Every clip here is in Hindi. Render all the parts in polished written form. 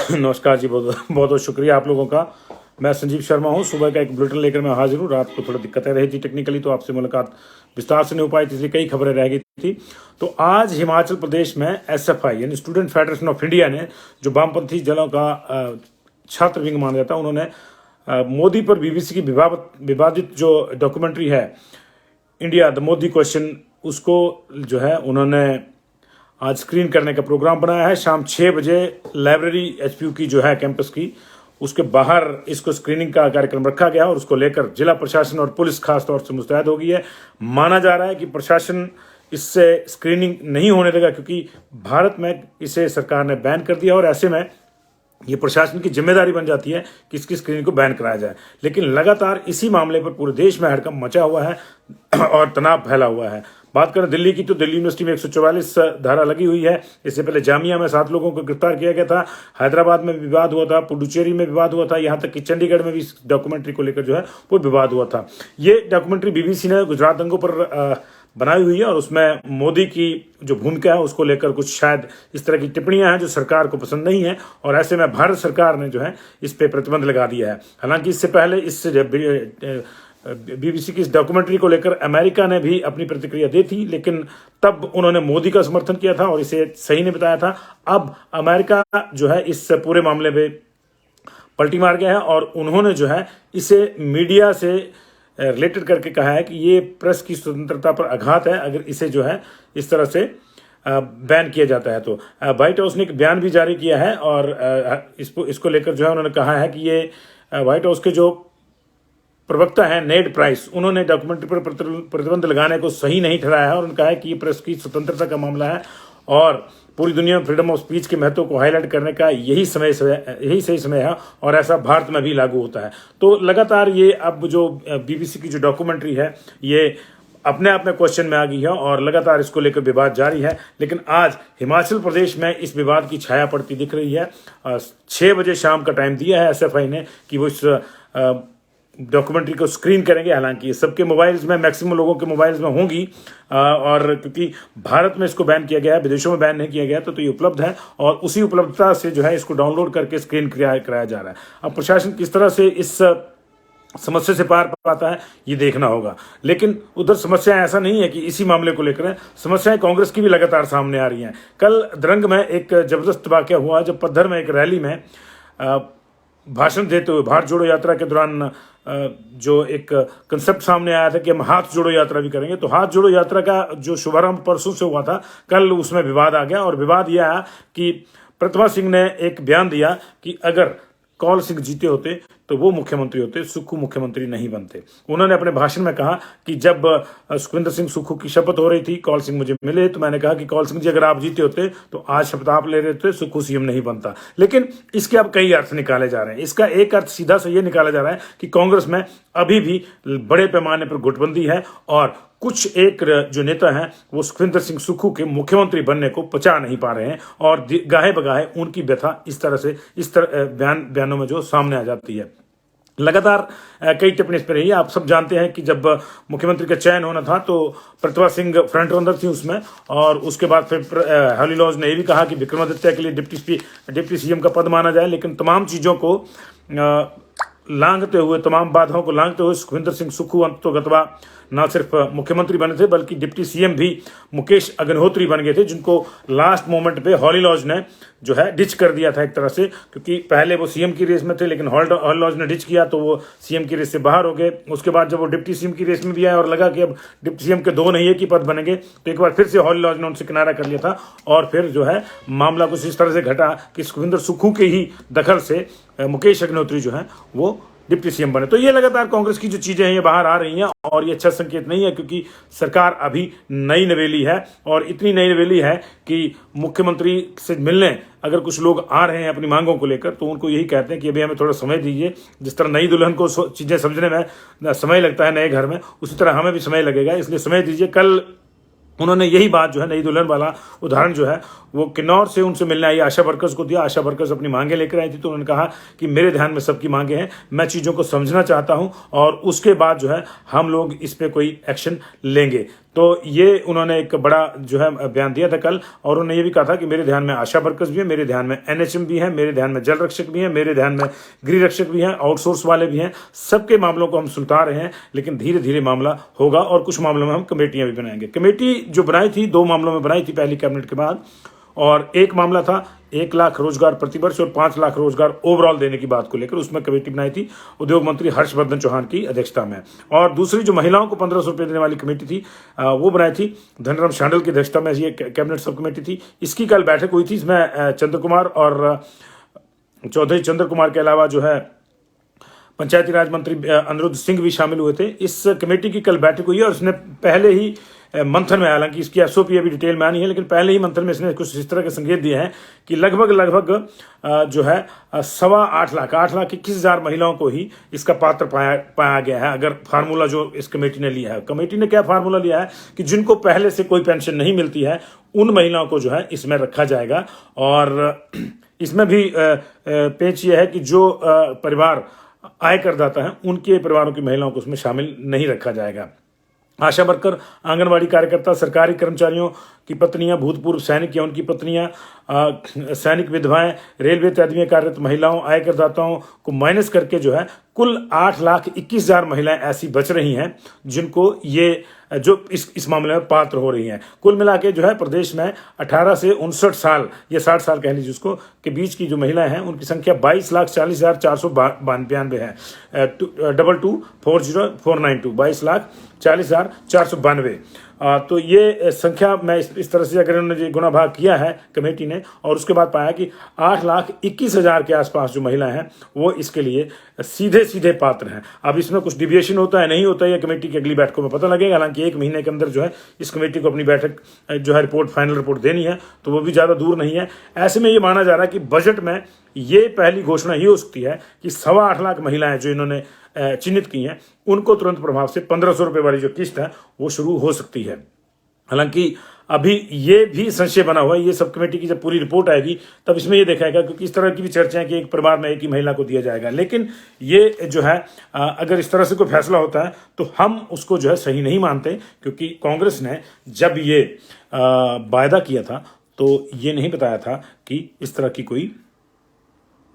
नमस्कार जी, बहुत बहुत बहुत शुक्रिया आप लोगों का। मैं संजीव शर्मा हूं। सुबह का एक बुलेटिन लेकर मैं हाजिर हूं। रात को थोड़ा दिक्कतें रही थी टेक्निकली, तो आपसे मुलाकात विस्तार से नहीं हो पाई थी, इसलिए कई खबरें रह गई थी। तो आज हिमाचल प्रदेश में एसएफआई यानी स्टूडेंट फेडरेशन ऑफ इंडिया ने, जो वामपंथी दलों का छात्र विंग माना जाता है, उन्होंने मोदी पर बीबीसी की विवादित जो डॉक्यूमेंट्री है इंडिया द मोदी क्वेश्चन, उसको जो है उन्होंने आज स्क्रीन करने का प्रोग्राम बनाया है। शाम 6 बजे लाइब्रेरी एचपीयू की जो है कैंपस की, उसके बाहर इसको स्क्रीनिंग का कार्यक्रम रखा गया और उसको लेकर जिला प्रशासन और पुलिस खास तौर से मुस्तैद हो गई है। माना जा रहा है कि प्रशासन इससे स्क्रीनिंग नहीं होने देगा, क्योंकि भारत में इसे सरकार ने बैन कर दिया और ऐसे में ये प्रशासन की जिम्मेदारी बन जाती है कि इसकी स्क्रीनिंग को बैन कराया जाए। लेकिन लगातार इसी मामले पर पूरे देश में हड़कंप मचा हुआ है और तनाव फैला हुआ है। बात करें दिल्ली की, तो दिल्ली यूनिवर्सिटी में 144 धारा लगी हुई है। इससे पहले जामिया में 7 लोगों को गिरफ्तार किया गया था। हैदराबाद में विवाद हुआ था, पुडुचेरी में विवाद हुआ था, यहाँ तक कि चंडीगढ़ में भी इस डॉक्यूमेंट्री को लेकर जो है वो विवाद हुआ था। ये डॉक्यूमेंट्री बीबीसी ने गुजरात दंगों पर बनाई हुई है और उसमें मोदी की जो भूमिका है उसको लेकर कुछ शायद इस तरह की टिप्पणियां हैं जो सरकार को पसंद नहीं है, और ऐसे में भारत सरकार ने जो है इस पे प्रतिबंध लगा दिया है। हालांकि इससे पहले इस बीबीसी की इस डॉक्यूमेंट्री को लेकर अमेरिका ने भी अपनी प्रतिक्रिया दी थी, लेकिन तब उन्होंने मोदी का समर्थन किया था और इसे सही नहीं बताया था। अब अमेरिका जो है इस पूरे मामले में पलटी मार गया है और उन्होंने जो है इसे मीडिया से रिलेटेड करके कहा है कि ये प्रेस की स्वतंत्रता पर आघात है अगर इसे जो है इस तरह से बैन किया जाता है। तो व्हाइट हाउस ने एक बयान भी जारी किया है और इसको लेकर जो है उन्होंने कहा है कि ये व्हाइट हाउस के जो प्रवक्ता है नेड प्राइस, उन्होंने डॉक्यूमेंट्री पर प्रतिबंध लगाने को सही नहीं ठहराया है और उन्होंने कहा है कि ये प्रेस की स्वतंत्रता का मामला है और पूरी दुनिया में फ्रीडम ऑफ स्पीच के महत्व को हाईलाइट करने का यही सही समय है और ऐसा भारत में भी लागू होता है। तो लगातार ये अब जो बीबीसी की जो डॉक्यूमेंट्री है ये अपने आप में क्वेश्चन में आ गई है और लगातार इसको लेकर विवाद जारी है। लेकिन आज हिमाचल प्रदेश में इस विवाद की छाया पड़ती दिख रही है। 6 बजे शाम का टाइम दिया है एसएफआई ने कि वो इस डॉक्यूमेंट्री को स्क्रीन करेंगे। हालांकि सबके मोबाइल्स में, मैक्सिमम लोगों के मोबाइल्स में होंगी और क्योंकि भारत में इसको बैन किया गया है, विदेशों में बैन नहीं किया गया, तो ये उपलब्ध है और उसी उपलब्धता से जो है इसको डाउनलोड करके स्क्रीन कराया जा रहा है। अब प्रशासन किस तरह से इस समस्या से पार पाता है ये देखना होगा। लेकिन उधर समस्याएं ऐसा नहीं है कि इसी मामले को लेकर समस्याएं कांग्रेस की भी लगातार सामने आ रही हैं। कल द्रंग में एक जबरदस्त वाकया हुआ जब पद्धर में एक रैली में भाषण देते हुए भारत जोड़ो यात्रा के दौरान जो एक कंसेप्ट सामने आया था कि हम हाथ जोड़ो यात्रा भी करेंगे, तो हाथ जोड़ो यात्रा का जो शुभारंभ परसों से हुआ था, कल उसमें विवाद आ गया और विवाद यह आया कि प्रतिभा सिंह ने एक बयान दिया कि अगर कौल सिंह जीते होते तो वो मुख्यमंत्री होते, सुक्खू मुख्यमंत्री नहीं बनते। उन्होंने अपने भाषण में कहा कि जब सुखविंदर सिंह सुक्खू की शपथ हो रही थी, कौल सिंह मुझे मिले, तो मैंने कहा कि कौल सिंह जी अगर आप जीते होते तो आज शपथ आप ले रहे थे, सुक्खू सीएम नहीं बनता। लेकिन इसके अब कई अर्थ निकाले जा रहे हैं। इसका एक अर्थ सीधा से ये निकाला जा रहा है कि कांग्रेस में अभी भी बड़े पैमाने पर गुटबंदी है और कुछ एक जो नेता हैं वो सुखविंदर सिंह सुक्खू के मुख्यमंत्री बनने को पचा नहीं पा रहे हैं और गाहे बगाहे उनकी व्यथा इस तरह बयानों में जो सामने आ जाती है। लगातार कई टिप्पणी इस पर रही है। आप सब जानते हैं कि जब मुख्यमंत्री का चयन होना था तो प्रतिभा सिंह फ्रंट रनर थी उसमें, और उसके बाद फिर हॉली लॉज ने यह भी कहा कि विक्रमादित्य के लिए डिप्टी सीएम का पद माना जाए। लेकिन तमाम चीज़ों को लांघते हुए, तमाम बाधाओं को लांघते हुए सुखविंदर सिंह सुक्खू अंततोगत्वा न सिर्फ मुख्यमंत्री बने थे बल्कि डिप्टी सीएम भी मुकेश अग्निहोत्री बन गए थे, जिनको लास्ट मोमेंट पे हॉली लॉज ने जो है डिच कर दिया था एक तरह से, क्योंकि पहले वो सीएम की रेस में थे लेकिन हॉली लॉज ने डिच किया तो वो सीएम की रेस से बाहर हो गए। उसके बाद जब वो डिप्टी सीएम की रेस में भी आए और लगा कि अब डिप्टी सीएम के 2 नहीं एक ही पद बनेंगे, तो एक बार फिर से हॉली लॉज ने उनसे किनारा कर लिया था और फिर जो है मामला कुछ इस तरह से घटा कि सुखविंदर सुक्खू के ही दखल से मुकेश अग्निहोत्री जो है वो डिप्टी सीएम बने। तो ये लगातार कांग्रेस की जो चीजें हैं ये बाहर आ रही हैं और ये अच्छा संकेत नहीं है, क्योंकि सरकार अभी नई नवेली है और इतनी नई नवेली है कि मुख्यमंत्री से मिलने अगर कुछ लोग आ रहे हैं अपनी मांगों को लेकर तो उनको यही कहते हैं कि अभी हमें थोड़ा समय दीजिए। जिस तरह नई दुल्हन को चीजें समझने में समय लगता है नए घर में, उसी तरह हमें भी समय लगेगा, इसलिए समय दीजिए। कल उन्होंने यही बात जो है नई दुल्हन वाला उदाहरण जो है वो किन्नौर से उनसे मिलने आई आशा वर्कर्स को दिया। आशा वर्कर्स अपनी मांगे लेकर आई थी तो उन्होंने कहा कि मेरे ध्यान में सबकी मांगे हैं, मैं चीज़ों को समझना चाहता हूं और उसके बाद जो है हम लोग इस पे कोई एक्शन लेंगे। तो ये उन्होंने एक बड़ा जो है बयान दिया था कल, और उन्होंने ये भी कहा था कि मेरे ध्यान में आशा वर्कर्स भी है, मेरे ध्यान में एनएचएम भी है, मेरे ध्यान में जल रक्षक भी है, मेरे ध्यान में गृह रक्षक भी हैं, आउटसोर्स वाले भी हैं। सबके मामलों को हम सुलझा रहे हैं, लेकिन धीरे धीरे मामला होगा और कुछ मामलों में हम कमेटियां भी बनाएंगे। कमेटी जो बनाई थी 2 मामलों में बनाई थी पहली कैबिनेट के बाद, और एक मामला था 1 लाख रोजगार प्रतिवर्ष और 5 लाख रोजगार ओवरऑल देने की बात को लेकर, उसमें कमेटी बनाई थी उद्योग मंत्री हर्षवर्धन चौहान की अध्यक्षता में। और दूसरी जो महिलाओं को 1500 रुपये देने वाली कमेटी थी वो बनाई थी धनराम शांडल की अध्यक्षता में, ये कैबिनेट सब कमेटी थी। इसकी कल बैठक हुई थी, इसमें चंद्र कुमार और चौधरी चंद्र कुमार के अलावा जो है पंचायती राज मंत्री अनिरुद्ध सिंह भी शामिल हुए थे। इस कमेटी की कल बैठक हुई है और उसने पहले ही मंथन में, हालांकि इसकी एसओपी अभी डिटेल में आनी है, लेकिन पहले ही मंथन में इसने कुछ इस तरह के संकेत दिए हैं कि लगभग जो है 8.25 लाख 8,21,000 महिलाओं को ही इसका पात्र पाया गया है। अगर फार्मूला जो इस कमेटी ने लिया है, कमेटी ने क्या फार्मूला लिया है कि जिनको पहले से कोई पेंशन नहीं मिलती है उन महिलाओं को जो है इसमें रखा जाएगा। और इसमें भी पेच यह है कि जो परिवार आय करदाता है उनके परिवारों की महिलाओं को उसमें शामिल नहीं रखा जाएगा। आशा वर्कर, आंगनवाड़ी कार्यकर्ता, सरकारी कर्मचारियों की पत्नियां, भूतपूर्व सैनिक या उनकी पत्नियां, सैनिक विधवाएं, रेलवे इत्यादि में कार्यरत महिलाओं, आय करदाताओं को माइनस करके जो है कुल 8,21,000 महिलाएं ऐसी बच रही हैं जिनको ये जो इस मामले में पात्र हो रही हैं। कुल मिला के जो है प्रदेश में 18 से 59 साल या 60 साल कह लीजिए उसको के बीच की जो महिलाएं हैं उनकी संख्या 22,40,492 है। 22,40,492 22,40,492। तो ये संख्या मैं इस तरह से, अगर उन्होंने गुणा भाग किया है कमेटी ने और उसके बाद पाया कि 8,21,000 के आसपास जो महिलाएं हैं वो इसके लिए सीधे पात्र हैं। अब इसमें कुछ डिविएशन होता है नहीं होता है, ये कमेटी की अगली बैठकों में पता लगेगा। हालांकि 1 महीने के अंदर जो है इस कमेटी को अपनी बैठक जो है रिपोर्ट, फाइनल रिपोर्ट देनी है, तो वो भी ज़्यादा दूर नहीं है। ऐसे में ये माना जा रहा है कि बजट में ये पहली घोषणा ये हो सकती है कि 8.25 लाख महिलाएं जो इन्होंने चिन्हित की हैं उनको तुरंत प्रभाव से 1500 रुपये वाली जो किस्त है वो शुरू हो सकती है। हालांकि अभी ये भी संशय बना हुआ है, ये सब कमेटी की जब पूरी रिपोर्ट आएगी तब इसमें ये देखाएगा, क्योंकि इस तरह की भी चर्चा है कि एक परिवार में एक ही महिला को दिया जाएगा। लेकिन ये जो है अगर इस तरह से कोई फैसला होता है तो हम उसको जो है सही नहीं मानते, क्योंकि कांग्रेस ने जब ये वायदा किया था तो ये नहीं बताया था कि इस तरह की कोई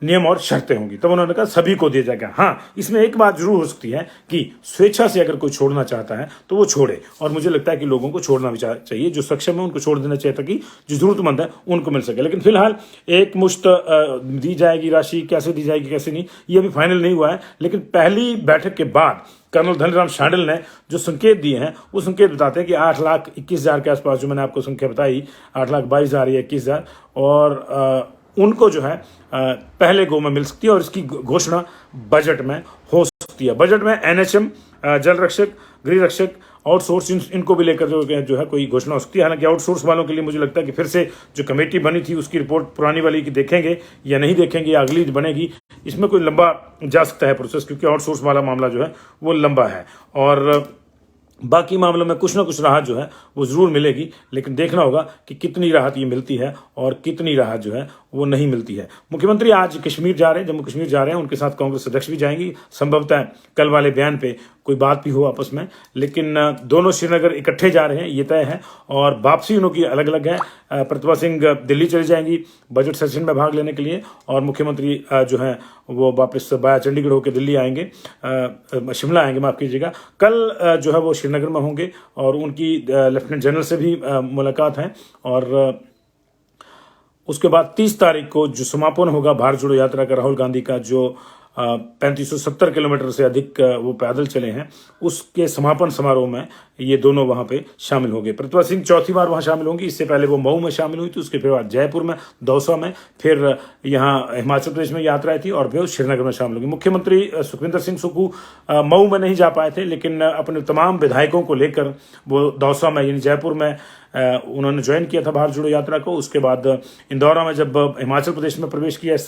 नियम और शर्तें होंगी। तब उन्होंने कहा सभी को दिया जाएगा। हाँ, इसमें एक बात जरूर हो सकती है कि स्वेच्छा से अगर कोई छोड़ना चाहता है तो वो छोड़े, और मुझे लगता है कि लोगों को छोड़ना भी चाहिए। जो सक्षम है उनको छोड़ देना चाहिए ताकि जो जरूरतमंद है उनको मिल सके। लेकिन फिलहाल एक मुश्त दी जाएगी राशि, कैसे दी जाएगी कैसे नहीं ये अभी फाइनल नहीं हुआ है। लेकिन पहली बैठक के बाद कर्नल धनराम शांडल ने जो संकेत दिए हैं वो संकेत बताते हैं कि 8,21,000 के आसपास जो मैंने आपको संख्या बताई, 8,22,000 या 21,000, और उनको जो है पहले गो में मिल सकती है और इसकी घोषणा बजट में हो सकती है। बजट में एनएचएम, जल रक्षक, गृह रक्षक, आउटसोर्स इनको भी लेकर जो है कोई घोषणा हो सकती है। हालांकि आउटसोर्स वालों के लिए मुझे लगता है कि फिर से जो कमेटी बनी थी उसकी रिपोर्ट पुरानी वाली की देखेंगे या नहीं देखेंगे, या अगली बनेगी, इसमें कोई लंबा जा सकता है प्रोसेस, क्योंकि आउटसोर्स वाला मामला जो है वो लंबा है। और बाकी मामलों में कुछ ना कुछ राहत जो है वो ज़रूर मिलेगी, लेकिन देखना होगा कि कितनी राहत ये मिलती है और कितनी राहत जो है वो नहीं मिलती है। मुख्यमंत्री आज कश्मीर जा रहे हैं, जम्मू कश्मीर जा रहे हैं, उनके साथ कांग्रेस अध्यक्ष भी जाएंगी। संभवतः कल वाले बयान पे कोई बात भी हो आपस में, लेकिन दोनों श्रीनगर इकट्ठे जा रहे हैं ये तय है, और वापसी उनकी अलग अलग है। प्रतिभा सिंह दिल्ली चली जाएंगी बजट सेशन में भाग लेने के लिए, और मुख्यमंत्री जो है वो वापस बाया चंडीगढ़ होकर दिल्ली आएंगे, शिमला आएंगे, माफ़ कीजिएगा। कल जो है वो श्रीनगर में होंगे और उनकी लेफ्टिनेंट जनरल से भी मुलाकात है। और उसके बाद 30 तारीख को जो समापन होगा भारत जोड़ो यात्रा का, राहुल गांधी का, जो 3570 किलोमीटर से अधिक वो पैदल चले हैं, उसके समापन समारोह में ये दोनों वहाँ पे शामिल होंगे। प्रतिभा सिंह चौथी बार वहाँ शामिल होंगी। इससे पहले वो मऊ में शामिल हुई थी, उसके फिर बाद जयपुर में, दौसा में, फिर यहाँ हिमाचल प्रदेश में यात्रा थी, और फिर श्रीनगर में शामिल होंगी। मुख्यमंत्री सुखविंदर सिंह सुक्खू मऊ में नहीं जा पाए थे, लेकिन अपने तमाम विधायकों को लेकर वो दौसा में यानी जयपुर में उन्होंने ज्वाइन किया था भारत जोड़ो यात्रा को। उसके बाद इंदौरा में जब हिमाचल प्रदेश में प्रवेश किया इस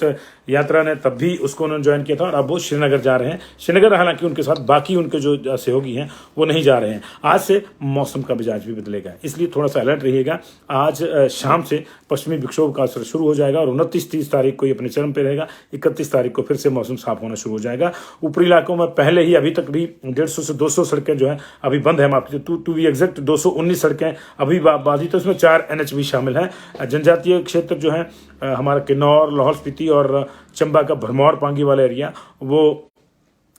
यात्रा ने, तब भी उसको उन्होंने ज्वाइन किया था। और अब वो श्रीनगर जा रहे हैं। श्रीनगर हालांकि उनके साथ बाकी उनके जो सहयोगी हैं वो नहीं जा रहे हैं। आज से मौसम का मिजाज भी बदलेगा, इसलिए थोड़ा सा अलर्ट रहिएगा। आज शाम से पश्चिमी विक्षोभ का असर शुरू हो जाएगा और 29-30 तारीख को ये अपने चरम पे रहेगा। 31 तारीख को फिर से मौसम साफ होना शुरू हो जाएगा। ऊपरी इलाकों में पहले ही अभी तक भी 150 से 200 सड़कें जो है अभी बंद है। माफ कीजिए, टू बी एग्जैक्ट 219 सड़कें अभी बाधित है। उसमें 4 NH भी शामिल हैं। जनजातीय क्षेत्र जो है हमारा किन्नौर, लाहौल स्पीति और चंबा का भरमौर पांगी वाला एरिया, वो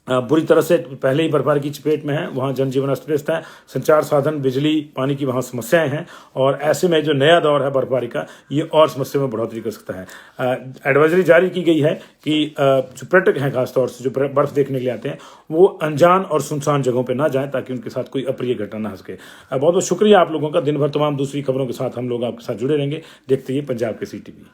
बुरी तरह से पहले ही बर्फबारी की चपेट में है। वहाँ जनजीवन अस्त व्यस्त है, संचार साधन, बिजली, पानी की वहाँ समस्याएं हैं। और ऐसे में जो नया दौर है बर्फबारी का, ये और समस्या में बढ़ोतरी कर सकता है। एडवाइजरी जारी की गई है कि जो पर्यटक हैं खासतौर से जो बर्फ देखने के लिए आते हैं, वो अनजान और सुनसान जगहों पर ना जाएं, ताकि उनके साथ कोई अप्रिय घटना ना हो सके। बहुत बहुत शुक्रिया आप लोगों का। दिन भर तमाम दूसरी खबरों के साथ हम लोग आपके साथ जुड़े रहेंगे। देखते रहिए पंजाब केसरी टीवी।